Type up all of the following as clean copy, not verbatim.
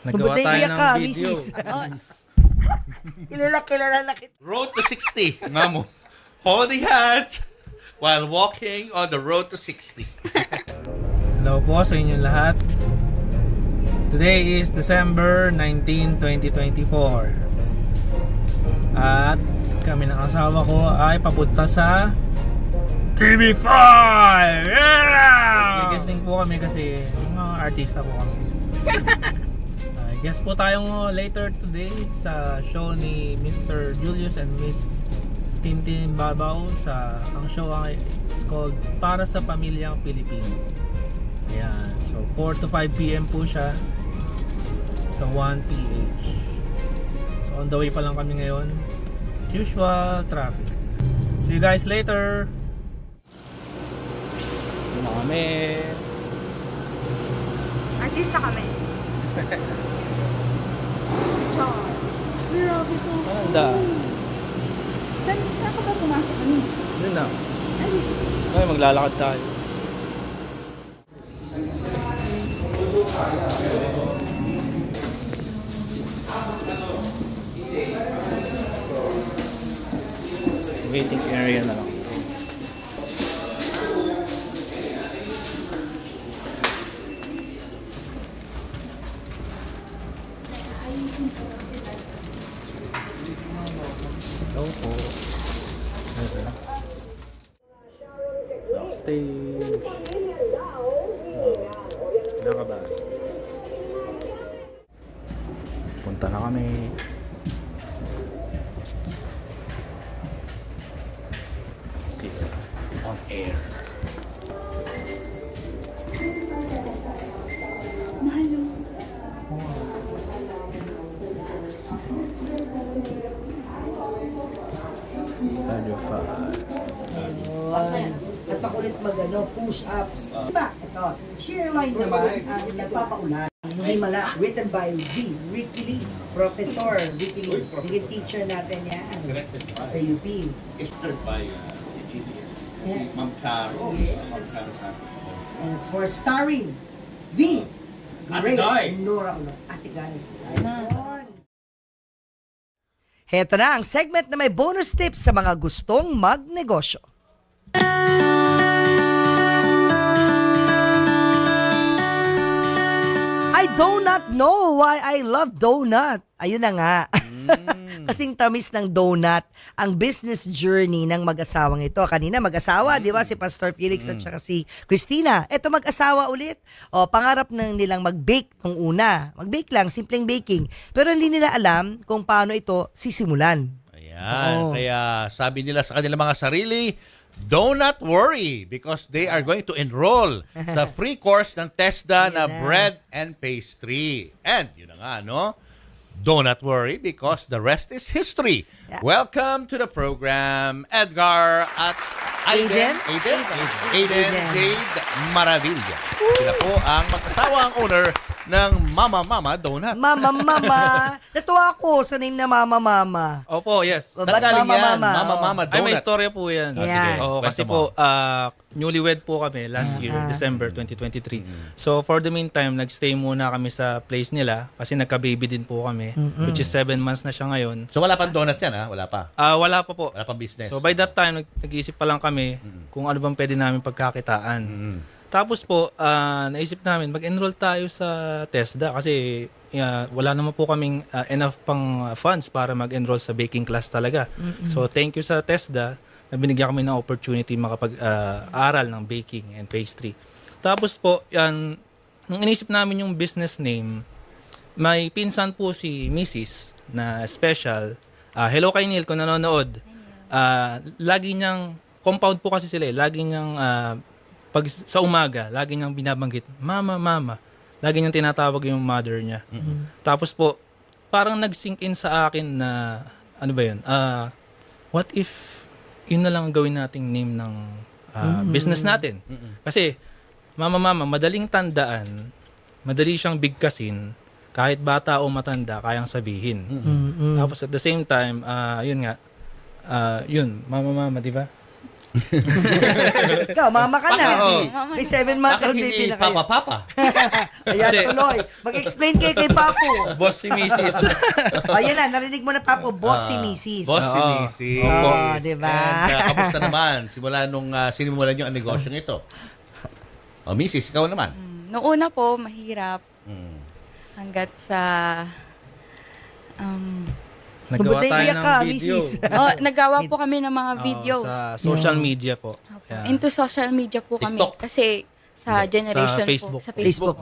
Nagawa tayo ng ka, video. Kilala na kita. Road to 60. Nga mo. Holding hands while walking on the road to 60. Hello po sa inyong lahat. Today is December 19, 2024. At kami ng asawa ko ay papunta sa TV5! Yeah! May guesting po kami kasi mga artista po kami. Guest po tayong later today sa show ni Mr. Julius and Miss Tintin Babaw. Ang show ay it's called Para sa Pamilyang Pilipino. Ayan. So 4 to 5 p.m. po siya sa 1PH. So on the way pa lang kami ngayon. Usual traffic. See you guys later. Ito na kami. Artista kami. Char. Grabe to. Anda. Saan ka ba pumasok kami? Doon na. Ay, maglalakad tayo. Waiting area na lang. Hello po. Backstage. Wala ka ba? Punta na kami. Sis on air. Mahalo. Radio 5. At ako ulit push-ups. Diba? Ito, sheer line naman ang nagpapaulan. Yung himala, written by Ricky Lee, Professor Ricky Lee. Naging teacher natin yan sa UP. Inspired by Ma'am Charo. Ma'am Charo Santos. And of course, starring the great Ate Guy. Nora Ulo. Ate Guy. Ayun. Heto na ang segment na may bonus tips sa mga gustong magnegosyo. I do not know why I love donut. Ayun na nga. Kasing tamis ng donut ang business journey ng mag-asawang ito. Kanina mag-asawa, di ba? Si Pastor Felix at saka si Christina. Ito mag-asawa ulit. O, pangarap ng nilang mag-bake nung una. Mag-bake lang, simpleng baking. Pero hindi nila alam kung paano ito sisimulan. Ayan. Kaya sabi nila sa kanilang mga sarili, do not worry because they are going to enroll sa free course ng TESDA na bread and pastry. And yun na nga, no? Do not worry because the rest is history. Yeah. Welcome to the program, Edgar at Aiden Jade Maravilla. Sila po ang mag-asawang owner ng Mama Donut. Mama. Natuwa ako sa name na Mama. Opo, yes. Ba't Mama? Mama Donut. Ay, may istorya po yan. Yeah. Oo, kasi po, newlywed po kami last year, December 2023. So, for the meantime, nagstay muna kami sa place nila kasi nagka-baby din po kami, which is 7 months na siya ngayon. So, wala pang donut yan, ha? Wala pa? Wala pa po. Wala pang business. So, by that time, nag-iisip pa lang kami kung ano bang pwede namin pagkakitaan. Tapos po, naisip namin, mag-enroll tayo sa TESDA kasi wala naman po kaming enough pang funds para mag-enroll sa baking class talaga. So, thank you sa TESDA na binigyan kami ng opportunity makapag-aral ng baking and pastry. Tapos po, nung inisip namin yung business name, may pinsan po si Mrs. na special. Hello kay Neil kung nanonood. Lagi niyang, compound po kasi sila lagi niyang pag sa umaga, lagi niyang binabanggit, Mama. Lagi niyang tinatawag yung mother niya. Tapos po, parang nag-sink in sa akin na, ano ba yun? What if yun na lang gawin nating name ng business natin? Kasi, Mama, madaling tandaan, madali siyang bigkasin, kahit bata o matanda, kayang sabihin. Tapos at the same time, yun nga, Mama, di ba? Ikaw, mama ka na. Oo. May 7-month-old Bakit baby hindi na kayo. papa-papa? Ayan, Kasi- tuloy. Mag-explain kayo kay Papo. Boss si Mrs. Ayan na, narinig mo na Papo, boss si Mrs. Boss si Oo. Mrs. Oo, diba? And kamusta naman? Simula nung sinimulan nyo ang negosyong ito. O, Mrs., ikaw naman. Noong una po, mahirap. Mm. Hanggat sa... Nagawa Mabuti tayo iyak ng ka, video. Mrs. nagawa po kami ng mga videos. Sa social media po. Yan. Into social media po kami. TikTok. Kasi sa generation Facebook. po. Sa Facebook.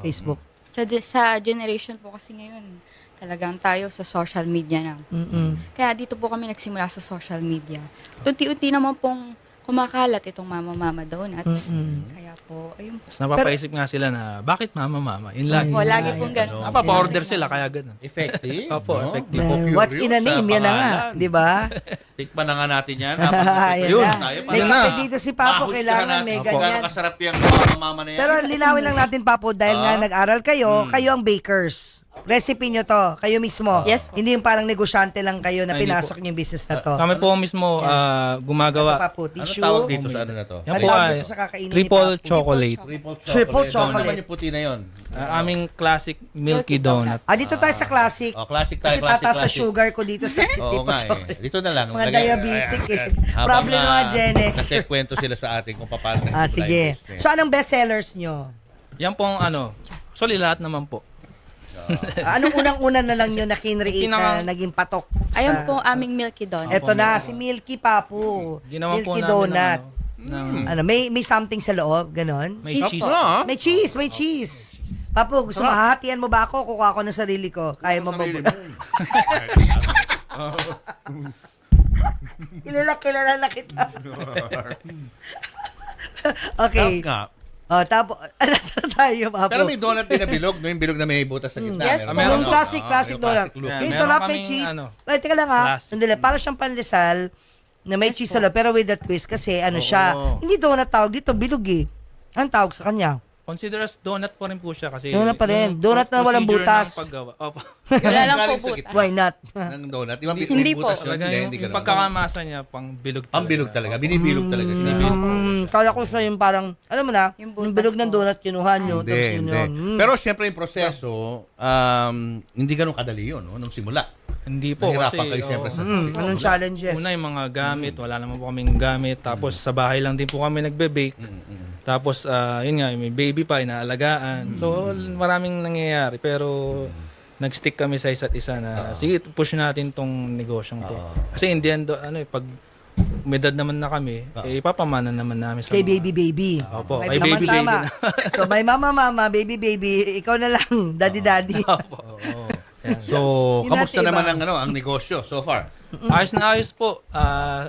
Sa generation po kasi ngayon, talagang tayo sa social media na. Kaya dito po kami nagsimula sa social media. Unti-unti naman pong kumakalat itong Mama Donuts. Kaya po, ayun po. Tapos napapaisip nga sila na, bakit mama? Yun lagi. O, lagi pong ganun. Napapa-order sila, kaya ganun. Effective. Opo, no? effective. What's in a name? Yan na nga. Di ba? Tikman na nga natin yan. Ayan Yun. na. Tayo, May Yun kape na. dito si Papo, kailangan may ganyan. Kasarap yung mama na yan. Pero linawin lang natin, Papo, dahil nga nag-aral kayo, kayo ang bakers. Recipe nyo to, kayo mismo. Yes po. Hindi yung parang negosyante lang kayo na Ay, hindi pinasok nyo yung business na to. Kami po mismo Ito, gumagawa. Papo, ano tissue. tawag dito sa ano na to? Yan Ang po tawag ay dito sa kakainin ni triple Papo. chocolate. Triple Ano chocolate. naman yung puti na yun? Aming classic milky donut. Dito tayo sa classic. Classic tayo. Kasi classic, tataas sa classic. sugar ko dito sa Oo triple nga eh. chocolate. Dito na lang. Mga Dali. diabetic eh. Habang, Problem ng mga Gen X. Nagkikwento sila sa atin kung paano nagsimula yung Sige. business. So, anong bestsellers nyo? Yan pong actually lahat naman po. Anong unang-una na lang nyo na kinreate na Pinaka- naging patok? Ayun po aming Milky Donuts. Eto na, si Milky Papo. Ginawa po Milky namin Donut. ng May something sa loob, ganon? may Cheese cheese. po. Ah, May cheese. Papo, gusto mahatian mo ba ako? Kukuha ko ng sarili ko. Kaya mo ba? Kilala na kita. Okay. nga. Tapos, nasa tayo, Papo? Pero may donut din na bilog, no? Yung bilog na may butas sa gitna. Yes, Meron, Yung no? classic Yung donut. look. Yeah, Yung meron sarap may kaming, cheese. Ay, teka lang ha. classic. Sandali, para siyang pandesal na may cheese sa loob, pero with a twist kasi siya. Hindi donut tawag dito, bilog eh. Anong tawag sa kanya? Consider as donut pa rin po siya kasi Donut pa rin. yung Donut na walang procedure butas. ng paggawa. Opo. Wala lang po Galing sa butas. gitna Why not? ng donut. Di ba, may Hindi po. butas yun? Talaga Hindi, yung, hindi yung ganun. pagkakamasa niya pang bilog talaga. Ang bilog talaga. Binibilog talaga siya. Kala ko siya yung parang, alam mo na, Yung yung butas bilog ng po. donut kinuha nyo. Hindi, Tapos yun hindi. yun. Pero syempre yung proseso, hindi ganun kadali yun, no? Nung simula. Hindi po kasi Nahirapan kayo syempre sa Anong challenges? una yung mga gamit, wala naman po kaming gamit. Tapos sa bahay lang din po kami nagbe-bake. Tapos yun nga, may baby pa, inaalagaan. So maraming nangyayari pero nag-stick kami sa isa't isa na sige, push natin tong negosyong to. Kasi in the end, pag may edad naman na kami, ipapamana naman namin sa Kay mga- baby. Opo, May kay baby Tama. na. So, may mama, baby, ikaw na lang, daddy. Oo. Yan. So, Yun kamusta natin, naman iba. ang negosyo so far? Ayos na ayos po.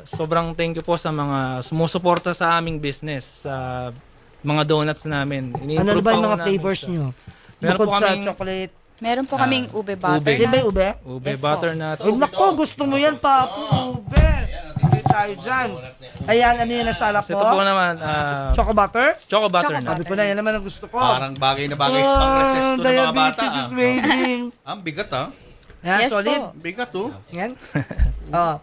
Sobrang thank you po sa mga sumusuporta sa aming business, sa mga donuts namin. Ano ba yung mga flavors nyo? Meron Bukod po sa kaming- chocolate. Meron po kaming ube butter. Di ba yung ube? Ube, Yes po. butternut. Ay, nako, gusto mo yan, Papo. Ube. Hindi tayo dyan. Ayan, ano yun nasa alap So, ito po mo? naman, Choco butter? choco butternut. Sabi ko na, yan naman ang gusto ko. Parang bagay na bagay sa pang-resist to ng mga bata. Diabetes is waiting. Ang bigat ah. Yan, Yes solid. po. Bigat oh. Yan.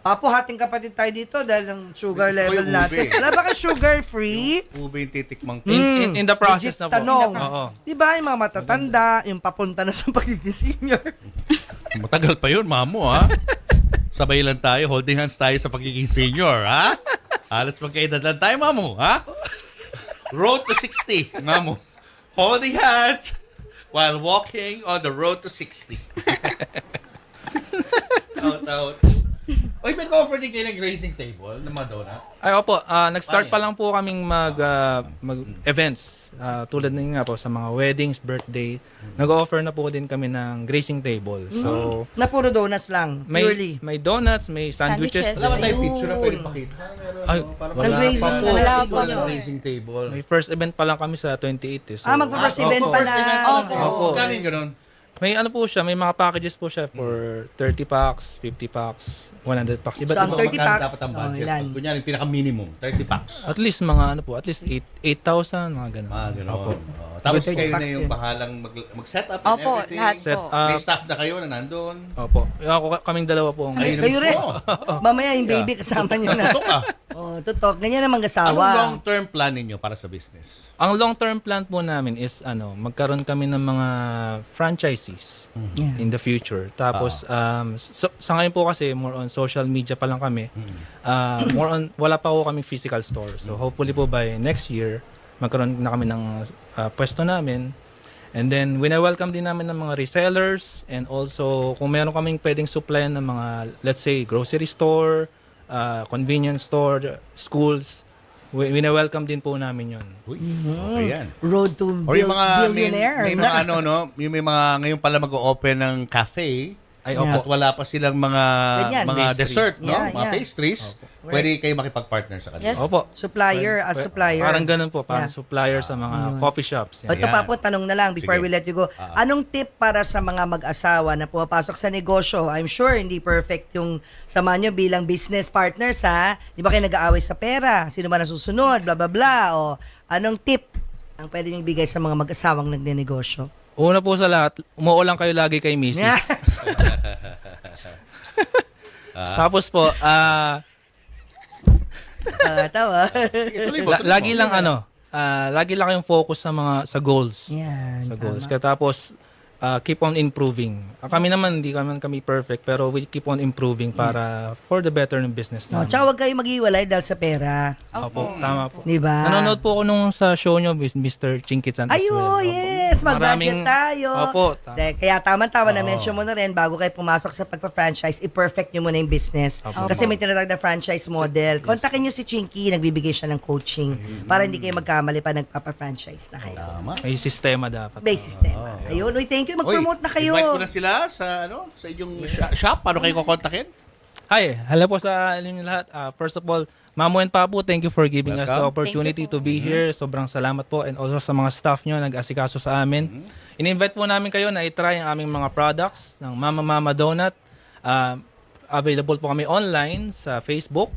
Papo, hating kapatid tayo dito dahil ng sugar level ube. natin. Wala ba kang sugar-free? Ube yung titikmang In the process Legit na po. tanong. Oo. Di ba yung mga matatanda, yung papunta na sa pagiging senior? Matagal pa yun, mamo ha. Sabay lang tayo, holding hands tayo sa pagiging senior, ha? Alas magkaedad lang tayo, mamo, ha? Road to 60, mamo. Holding hands while walking on the road to 60. Out. Oy, may offer din kayo ng grazing table ng mga donut? Ay, opo. Nag-start pa lang po kaming mag-events. Tulad ng nga po sa mga weddings, birthday. Nag-offer na po din kami ng grazing table. So, Na puro donuts lang, purely. may donuts, may sandwiches. Sandwiches. Wala ba tayong picture na pwede pakita? Ay, Ng grazing pa po. na Wala natin po. nyo. Grazing table. May first event pa lang kami sa 28. So, Mag-first event opo. pa na. Opo. Kano yung ganun? May ano po siya, may mga packages po siya for 30 packs, 50 packs, 100 packs. Iba't So, ang iba. 30 Magkano packs, dapat ang budget? ilan? Kunyari, pinaka-minimum, 30 packs. At least mga ano po, at least 8,000, mga ganun. Ganun. Opo. Tapos With 30 kayo na packs yung din. bahalang mag-set up and Opo, everything. lahat Set po. May up. staff na kayo na nandun. Opo. Kaming dalawa po ang Ayun Kayo naman rin. po. Mamaya yung baby kasama nyo na. Tutok ah. Oh, totoo. Ganyan ang Anong mag-asawa. long-term plan ninyo para sa business? Ang long-term plan po namin is magkaroon kami ng mga franchisees Yeah. in the future. Tapos sa ngayon po kasi more on social media pa lang kami. More on wala pa po kami physical store. So hopefully po by next year magkaroon na kami ng pwesto namin. And then wina-welcome din namin ng mga resellers and also kung meron kaming pwedeng supplyan ng mga let's say grocery store, convenience store, schools, wina-welcome din po namin 'yon. Uy, okay yan. Road to Or yung mga billionaire. may mga yung may mga ngayon pala mag-open ng cafe. Ay, Yeah. At wala pa silang mga Ganyan. Pastries. dessert, no? Yeah, Mga yeah. pastries. Pwede kayo makipag-partner sa kanila. Yes. Opo. Supplier, as supplier. Parang ganun po, parang Yeah. supplier sa mga coffee shops. O, Yan. ito pa po, tanong na lang before Sige. we let you go. Anong tip para sa mga mag-asawa na pumapasok sa negosyo? I'm sure hindi perfect yung sama nyo bilang business partners, ha? Di ba kayo nag-aaway sa pera? Sino ba nasusunod? Bla, bla, bla. O, anong tip ang pwede nyo ibigay sa mga mag-asawang nagnenegosyo? Una po sa lahat, umuulang kayo lagi kay Mrs. Tapos po, Tawa. lagi lang lagi lang kayong focus sa goals. Yan, Sa goals. tama. Kaya tapos, keep on improving. Kami naman, hindi kami perfect, pero we keep on improving para for the better ng business O, namin. tsaka huwag kayo mag-iwalay dahil sa pera. Opo, tama po. Di ba? Nanonood po ako nung sa show nyo, Mr. Chinkitsan. as Ayo, well. Opo. yes, mag-budget Maraming- tayo. Opo, tama. Kaya tama-tama na mention mo na rin bago kayo pumasok sa pagpa-franchise, i-perfect nyo muna yung business. Opo. Kasi may tinatawag na franchise model. Kontakin nyo si Chinky, nagbibigay siya ng coaching para hindi kayo magkamali pa nagpapa-franchise na kayo. Tama. May sistema dapat. Base system. Ayun, uy, thank you. Mag-promote na kayo. Invite ko na sila sa inyong shop. Paano kayo kukontakin? Hi, hello po sa inyo lahat. First of all, Mamu and Papu, thank you for giving us the Welcome. opportunity Thank you to be here. Sobrang salamat po and also sa mga staff nyo nag-asikaso sa amin. In-invite po namin kayo na i-try ang aming mga products ng Mama Mama Donut. Available po kami online sa Facebook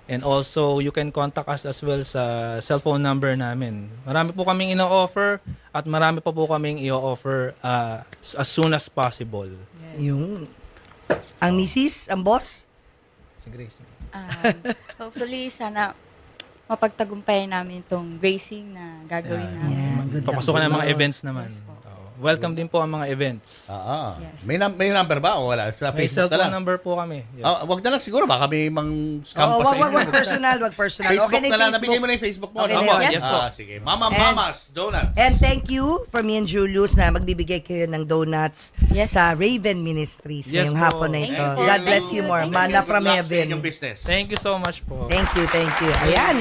and also you can contact us as well sa cellphone number namin. Marami po kaming ino-offer at marami pa po kaming i-offer as soon as possible. Yung, ang misis, ang boss, Si Grace. Hopefully, sana mapagtagumpayan namin itong gracing na gagawin namin. yeah, good luck. Papasukan ng mga events naman. Yes po. Oo. Welcome din po ang mga events. Yes. May number ba o wala? Sa May Facebook na cellphone lang. number po kami. Yes. Wag na lang siguro. Baka may mang-scam Oh, pa sa wag inyo. personal, wag personal. Facebook Okay na na yung lang. Facebook. Nabigay mo na yung Facebook mo. Okay no? na yun. Yes po. Sige. Mama And- Mamas Donuts. And thank you for me and Julius na magbibigay kayo ng donuts Yes. sa Raven Ministries Yes ngayong po. hapon na Thank ito. you po. God bless Thank you you. more. Thank you. Mana Good from luck sa heaven. inyong business. Thank you so much po. Thank you, thank you. Ayan.